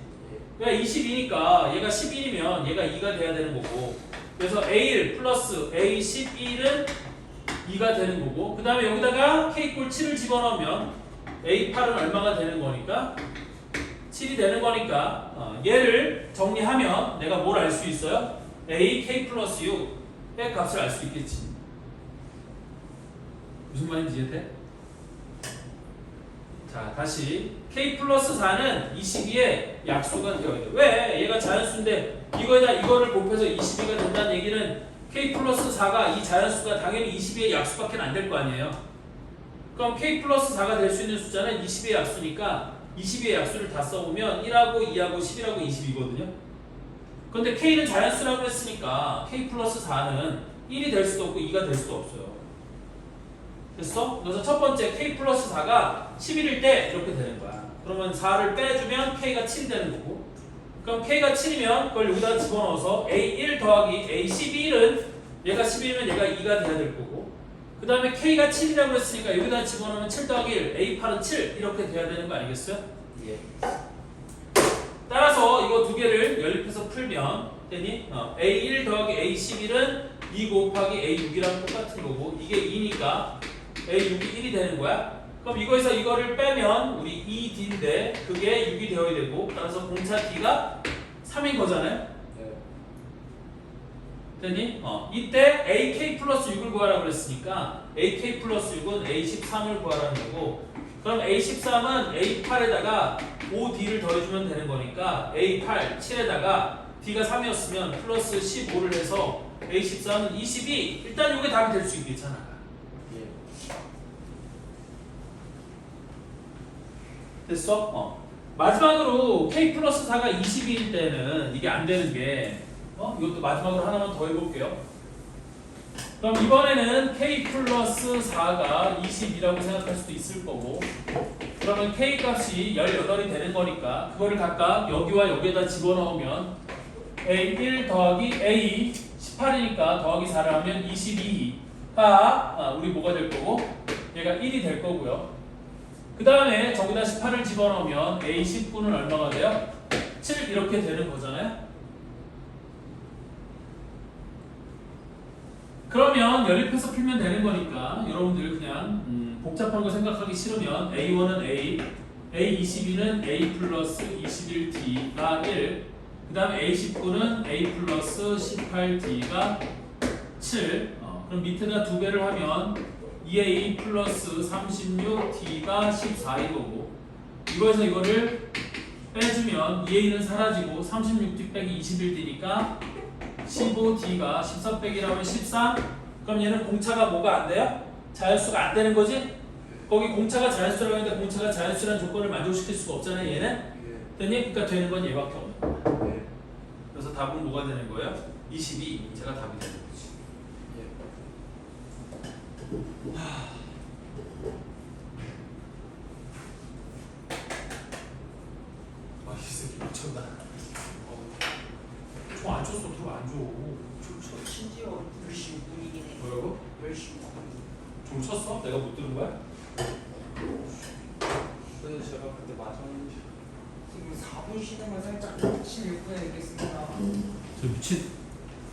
그러니까 22니까 얘가 11이면 얘가 2가 돼야 되는 거고, 그래서 A1 플러스 A11은 2가 되는 거고, 그 다음에 여기다가 K꼴 7을 집어넣으면 A8은 얼마가 되는 거니까 7이 되는 거니까 얘를 정리하면 내가 뭘 알 수 있어요? A, K 플러스 6의 값을 알 수 있겠지. 무슨 말인지 이해돼? 자, 다시 K 플러스 4는 22의 약수가 되어야 돼. 왜? 얘가 자연수인데 이거에다 이거를 곱해서 22가 된다는 얘기는 K 플러스 4가 이 자연수가 당연히 22의 약수밖에 안 될 거 아니에요. 그럼 K 플러스 4가 될 수 있는 숫자는 20의 약수니까 20의 약수를 다 써보면 1하고 2하고 11하고 20이거든요. 근데 K는 자연수라고 했으니까 K 플러스 4는 1이 될 수도 없고 2가 될 수도 없어요. 됐어? 그래서 첫 번째 K 플러스 4가 11일 때 이렇게 되는 거야. 그러면 4를 빼주면 K가 7이 되는 거고, 그럼 K가 7이면 그걸 여기다 집어넣어서 A1 더하기 A11은 얘가 11이면 얘가 2가 돼야 될 거고, 그 다음에 K가 7이라고 했으니까 여기다 집어넣으면 7 더하기 1, A8은 7 이렇게 돼야 되는 거 아니겠어요? 예. 따라서 이거 두 개를 연립해서 풀면 되니 A1 더하기 A11은 2 곱하기 A6이랑 똑같은 거고, 이게 2니까 A6이 1이 되는 거야. 그럼 이거에서 이거를 빼면 우리 2D인데 그게 6이 되어야 되고, 따라서 공차 D가 3인 거잖아요. 네. 되니? 이때 AK 플러스 6을 구하라고 그랬으니까 AK 플러스 6은 A13을 구하라는 거고, 그럼 A13은 A8에다가 5D를 더해주면 되는 거니까 A8, 7에다가 D가 3이었으면 플러스 15를 해서 A13은 22. 일단 이게 답이 될 수 있겠잖아. 예. 됐어? 마지막으로 K 플러스 4가 22일 때는 이게 안 되는 게, 이것도 마지막으로 하나만 더 해볼게요. 그럼 이번에는 K 플러스 4가 20이라고 생각할 수도 있을 거고, 그러면 K 값이 18이 되는 거니까 그거를 각각 여기와 여기에다 집어넣으면 A1 더하기 A 18이니까 더하기 4를 하면 22가 우리 뭐가 될 거고, 얘가 1이 될 거고요. 그 다음에 저기다 18을 집어넣으면 A19는 얼마가 돼요? 7 이렇게 되는 거잖아요. 그러면 연립해서 풀면 되는 거니까 여러분들 그냥 복잡한 거 생각하기 싫으면 A1은 A, A22는 A 플러스 21D가 1, 그 다음에 A19는 A 플러스 18D가 7, 그럼 밑에다 2배를 하면 2A 플러스 36D가 14이거고, 이거에서 이거를 빼주면 2A는 사라지고 36D 빼기 21D니까 15D가 14 빼기라면 13. 그럼 얘는 공차가 뭐가 안 돼요? 자연수가 안 되는 거지? 거기 공차가 자연수라고 했는데 공차가 자연수라는 조건을 만족시킬 수가 없잖아요, 얘는. 되니? 그러니까 되는 건 얘밖에 없는 거야. 예. 그래서 답은 뭐가 되는 거예요? 22. 제가 답이 되는 거지. 아, 이 새끼 미쳤다. 총 안 쳤어. 들어 안 줘. 저 심지어 16분이긴 해. 뭐라고? 16분. 좀 쳤어? 내가 못 들은 거야? 그래서 제가 그때 맞았는지. 지금 4분 쉬는 걸 살짝 16분에 넣겠습니다. 저 미친.